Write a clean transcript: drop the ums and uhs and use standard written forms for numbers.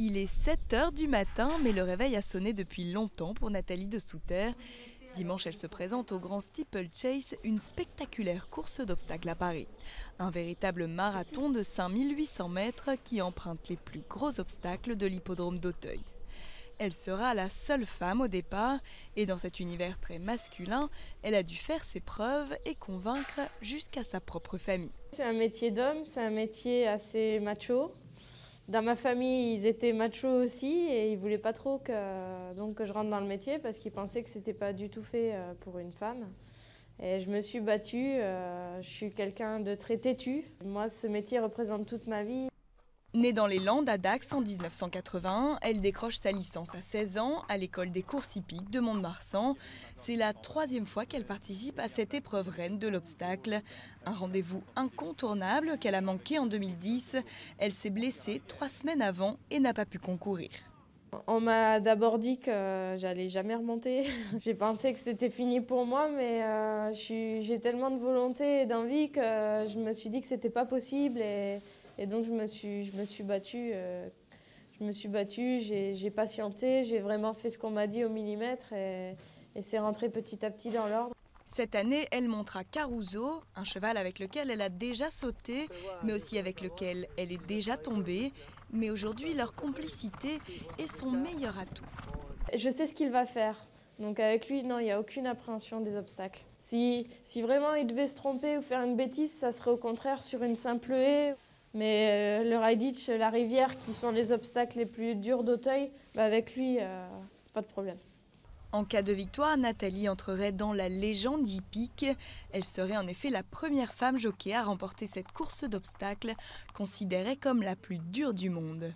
Il est 7 heures du matin, mais le réveil a sonné depuis longtemps pour Nathalie de Souter. Dimanche, elle se présente au Grand Steeplechase, une spectaculaire course d'obstacles à Paris. Un véritable marathon de 5800 mètres qui emprunte les plus gros obstacles de l'hippodrome d'Auteuil. Elle sera la seule femme au départ et dans cet univers très masculin, elle a dû faire ses preuves et convaincre jusqu'à sa propre famille. C'est un métier d'homme, c'est un métier assez macho. Dans ma famille, ils étaient machos aussi et ils ne voulaient pas trop que je rentre dans le métier parce qu'ils pensaient que ce n'était pas du tout fait pour une femme. Et je me suis battue, je suis quelqu'un de très têtu. Moi, ce métier représente toute ma vie. Née dans les Landes à Dax en 1981, elle décroche sa licence à 16 ans à l'école des courses hippiques de Mont-de-Marsan. C'est la 3e fois qu'elle participe à cette épreuve reine de l'obstacle. Un rendez-vous incontournable qu'elle a manqué en 2010. Elle s'est blessée 3 semaines avant et n'a pas pu concourir. On m'a d'abord dit que j'allais jamais remonter. J'ai pensé que c'était fini pour moi, mais j'ai tellement de volonté et d'envie que je me suis dit que c'était pas possible. Et donc je me suis battue, j'ai patienté, j'ai vraiment fait ce qu'on m'a dit au millimètre et c'est rentré petit à petit dans l'ordre. Cette année, elle montera Caruso, un cheval avec lequel elle a déjà sauté, mais aussi avec lequel elle est déjà tombée. Mais aujourd'hui, leur complicité est son meilleur atout. Je sais ce qu'il va faire. Donc avec lui, non, il n'y a aucune appréhension des obstacles. Si vraiment il devait se tromper ou faire une bêtise, ça serait au contraire sur une simple haie. Mais le Ride Ditch, la rivière, qui sont les obstacles les plus durs d'Auteuil, avec lui, pas de problème. En cas de victoire, Nathalie entrerait dans la légende hippique. Elle serait en effet la première femme jockey à remporter cette course d'obstacles, considérée comme la plus dure du monde.